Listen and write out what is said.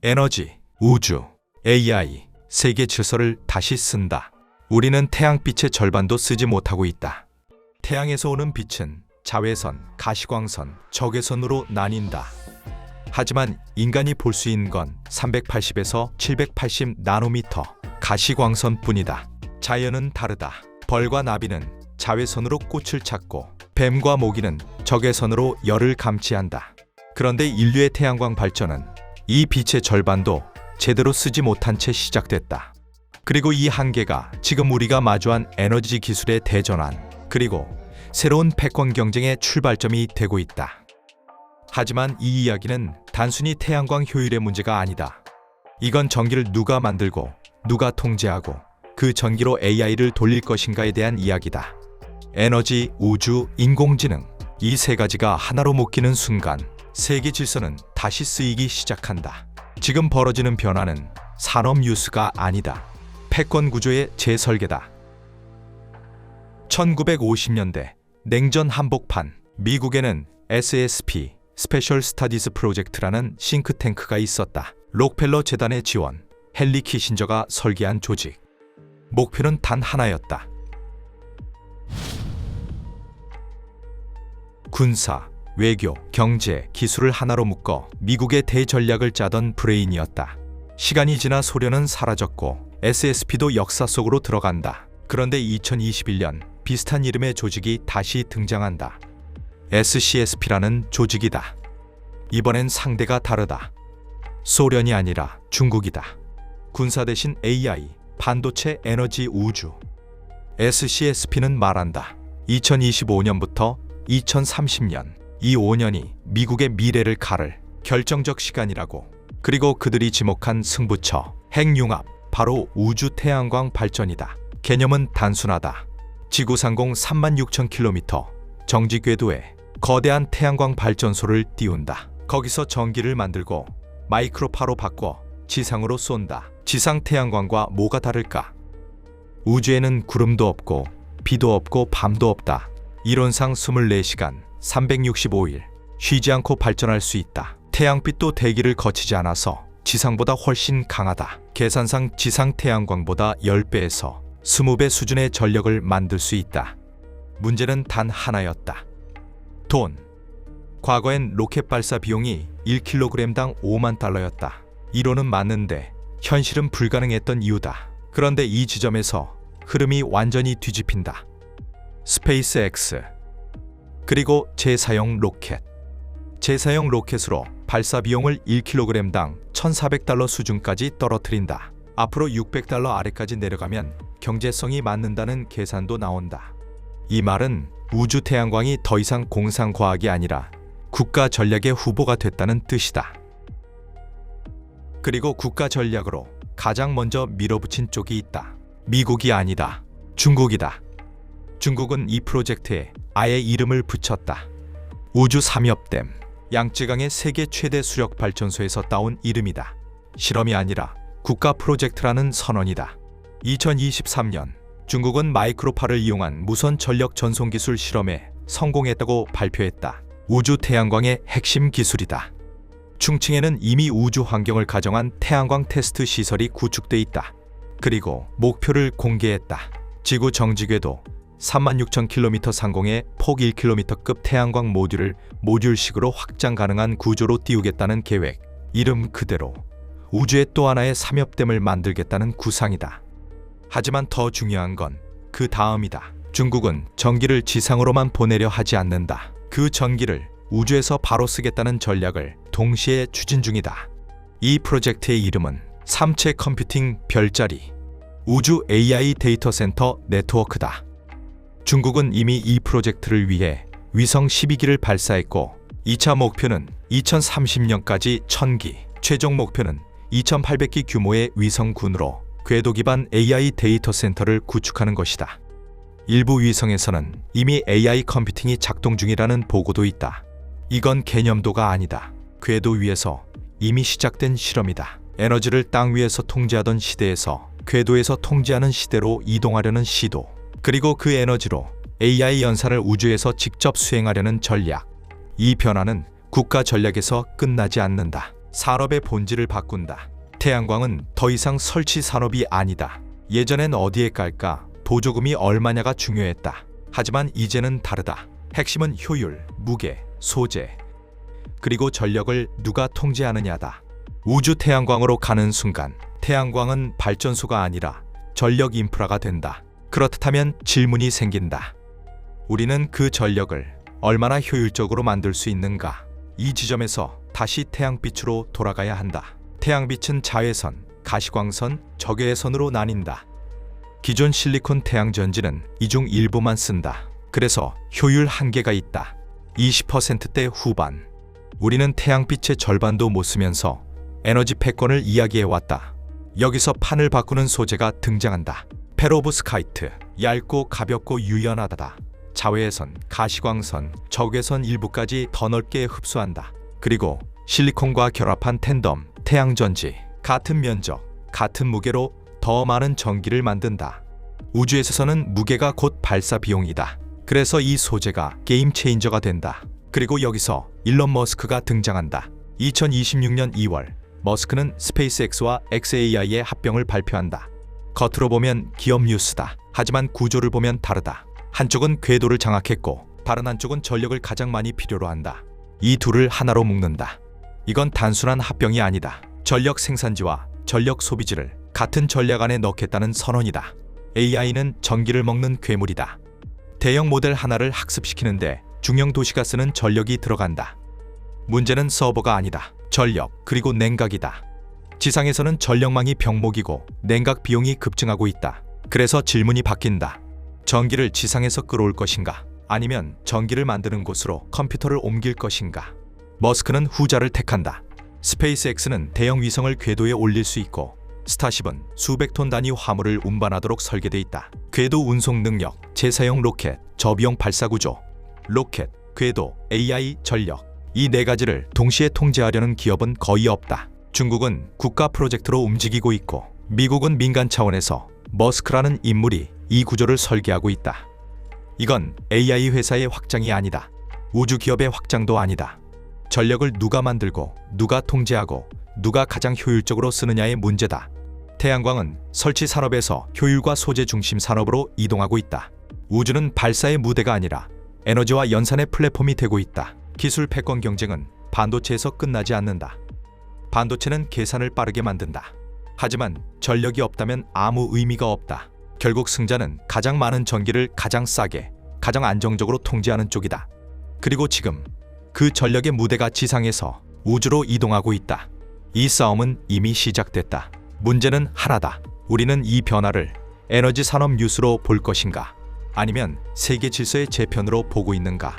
에너지, 우주, AI, 세계 질서를 다시 쓴다. 우리는 태양빛의 절반도 쓰지 못하고 있다. 태양에서 오는 빛은 자외선, 가시광선, 적외선으로 나뉜다. 하지만 인간이 볼 수 있는 건 380에서 780 나노미터 가시광선뿐이다. 자연은 다르다. 벌과 나비는 자외선으로 꽃을 찾고 뱀과 모기는 적외선으로 열을 감지한다. 그런데 인류의 태양광 발전은 이 빛의 절반도 제대로 쓰지 못한 채 시작됐다. 그리고 이 한계가 지금 우리가 마주한 에너지 기술의 대전환, 그리고 새로운 패권 경쟁의 출발점이 되고 있다. 하지만 이 이야기는 단순히 태양광 효율의 문제가 아니다. 이건 전기를 누가 만들고 누가 통제하고 그 전기로 AI를 돌릴 것인가에 대한 이야기다. 에너지, 우주, 인공지능, 이 세 가지가 하나로 묶이는 순간 세계 질서는 다시 쓰이기 시작한다. 지금 벌어지는 변화는 산업 뉴스가 아니다. 패권 구조의 재설계다. 1950년대 냉전 한복판, 미국에는 SSP, 스페셜 스타디스 프로젝트라는 싱크탱크가 있었다. 록펠러 재단의 지원, 헨리 키신저가 설계한 조직. 목표는 단 하나였다. 군사, 외교, 경제, 기술을 하나로 묶어 미국의 대전략을 짜던 브레인이었다. 시간이 지나 소련은 사라졌고 SSP도 역사 속으로 들어간다. 그런데 2021년 비슷한 이름의 조직이 다시 등장한다. SCSP라는 조직이다. 이번엔 상대가 다르다. 소련이 아니라 중국이다. 군사 대신 AI, 반도체, 에너지, 우주. SCSP는 말한다. 2025년부터 2030년, 이 5년이 미국의 미래를 가를 결정적 시간이라고. 그리고 그들이 지목한 승부처, 핵융합, 바로 우주 태양광 발전이다. 개념은 단순하다. 지구상공 36,000km 정지 궤도에 거대한 태양광 발전소를 띄운다. 거기서 전기를 만들고 마이크로파로 바꿔 지상으로 쏜다. 지상 태양광과 뭐가 다를까? 우주에는 구름도 없고 비도 없고 밤도 없다. 이론상 24시간 365일 쉬지 않고 발전할 수 있다. 태양빛도 대기를 거치지 않아서 지상보다 훨씬 강하다. 계산상 지상 태양광보다 10배에서 20배 수준의 전력을 만들 수 있다. 문제는 단 하나였다. 돈. 과거엔 로켓 발사 비용이 1kg당 5만 달러였다. 이론은 맞는데 현실은 불가능했던 이유다. 그런데 이 지점에서 흐름이 완전히 뒤집힌다. 스페이스X. 그리고 재사용 로켓. 재사용 로켓으로 발사 비용을 1kg당 1,400달러 수준까지 떨어뜨린다. 앞으로 600달러 아래까지 내려가면 경제성이 맞는다는 계산도 나온다. 이 말은 우주 태양광이 더 이상 공상과학이 아니라 국가 전략의 후보가 됐다는 뜻이다. 그리고 국가 전략으로 가장 먼저 밀어붙인 쪽이 있다. 미국이 아니다. 중국이다. 중국은 이 프로젝트에 아예 이름을 붙였다. 우주 삼엽댐, 양쯔강의 세계 최대 수력 발전소에서 따온 이름이다. 실험이 아니라 국가 프로젝트라는 선언이다. 2023년 중국은 마이크로파를 이용한 무선 전력 전송 기술 실험에 성공했다고 발표했다. 우주 태양광의 핵심 기술이다. 충칭에는 이미 우주 환경을 가정한 태양광 테스트 시설이 구축돼 있다. 그리고 목표를 공개했다. 지구 정지궤도 36,000km 상공에 폭 1km급 태양광 모듈을 모듈식으로 확장 가능한 구조로 띄우겠다는 계획. 이름 그대로 우주의 또 하나의 삼엽댐을 만들겠다는 구상이다. 하지만 더 중요한 건 그 다음이다. 중국은 전기를 지상으로만 보내려 하지 않는다. 그 전기를 우주에서 바로 쓰겠다는 전략을 동시에 추진 중이다. 이 프로젝트의 이름은 삼체 컴퓨팅 별자리 우주 AI 데이터 센터 네트워크다. 중국은 이미 이 프로젝트를 위해 위성 12기를 발사했고 2차 목표는 2030년까지 1000기, 최종 목표는 2800기 규모의 위성군으로 궤도 기반 AI 데이터 센터를 구축하는 것이다. 일부 위성에서는 이미 AI 컴퓨팅이 작동 중이라는 보고도 있다. 이건 개념도가 아니다. 궤도 위에서 이미 시작된 실험이다. 에너지를 땅 위에서 통제하던 시대에서 궤도에서 통제하는 시대로 이동하려는 시도. 그리고 그 에너지로 AI 연산을 우주에서 직접 수행하려는 전략. 이 변화는 국가 전략에서 끝나지 않는다. 산업의 본질을 바꾼다. 태양광은 더 이상 설치 산업이 아니다. 예전엔 어디에 깔까, 보조금이 얼마냐가 중요했다. 하지만 이제는 다르다. 핵심은 효율, 무게, 소재, 그리고 전력을 누가 통제하느냐다. 우주 태양광으로 가는 순간 태양광은 발전소가 아니라 전력 인프라가 된다. 그렇다면 질문이 생긴다. 우리는 그 전력을 얼마나 효율적으로 만들 수 있는가? 이 지점에서 다시 태양빛으로 돌아가야 한다. 태양빛은 자외선, 가시광선, 적외선으로 나뉜다. 기존 실리콘 태양전지는 이 중 일부만 쓴다. 그래서 효율 한계가 있다. 20%대 후반. 우리는 태양빛의 절반도 못 쓰면서 에너지 패권을 이야기해왔다. 여기서 판을 바꾸는 소재가 등장한다. 페로브스카이트, 얇고 가볍고 유연하다. 자외선, 가시광선, 적외선 일부까지 더 넓게 흡수한다. 그리고 실리콘과 결합한 탠덤, 태양전지, 같은 면적, 같은 무게로 더 많은 전기를 만든다. 우주에서는 무게가 곧 발사 비용이다. 그래서 이 소재가 게임 체인저가 된다. 그리고 여기서 일론 머스크가 등장한다. 2026년 2월, 머스크는 스페이스X와 xAI의 합병을 발표한다. 겉으로 보면 기업 뉴스다. 하지만 구조를 보면 다르다. 한쪽은 궤도를 장악했고 다른 한쪽은 전력을 가장 많이 필요로 한다. 이 둘을 하나로 묶는다. 이건 단순한 합병이 아니다. 전력 생산지와 전력 소비지를 같은 전략 안에 넣겠다는 선언이다. AI는 전기를 먹는 괴물이다. 대형 모델 하나를 학습시키는데 중형 도시가 쓰는 전력이 들어간다. 문제는 서버가 아니다. 전력, 그리고 냉각이다. 지상에서는 전력망이 병목이고 냉각 비용이 급증하고 있다. 그래서 질문이 바뀐다. 전기를 지상에서 끌어올 것인가? 아니면 전기를 만드는 곳으로 컴퓨터를 옮길 것인가? 머스크는 후자를 택한다. 스페이스X는 대형 위성을 궤도에 올릴 수 있고 스타쉽은 수백 톤 단위 화물을 운반하도록 설계돼 있다. 궤도 운송 능력, 재사용 로켓, 저비용 발사 구조, 로켓, 궤도, AI, 전력, 이 네 가지를 동시에 통제하려는 기업은 거의 없다. 중국은 국가 프로젝트로 움직이고 있고 미국은 민간 차원에서 머스크라는 인물이 이 구조를 설계하고 있다. 이건 AI 회사의 확장이 아니다. 우주 기업의 확장도 아니다. 전력을 누가 만들고 누가 통제하고 누가 가장 효율적으로 쓰느냐의 문제다. 태양광은 설치 산업에서 효율과 소재 중심 산업으로 이동하고 있다. 우주는 발사의 무대가 아니라 에너지와 연산의 플랫폼이 되고 있다. 기술 패권 경쟁은 반도체에서 끝나지 않는다. 반도체는 계산을 빠르게 만든다. 하지만 전력이 없다면 아무 의미가 없다. 결국 승자는 가장 많은 전기를 가장 싸게, 가장 안정적으로 통제하는 쪽이다. 그리고 지금 그 전력의 무대가 지상에서 우주로 이동하고 있다. 이 싸움은 이미 시작됐다. 문제는 하나다. 우리는 이 변화를 에너지 산업 뉴스로 볼 것인가? 아니면 세계 질서의 재편으로 보고 있는가?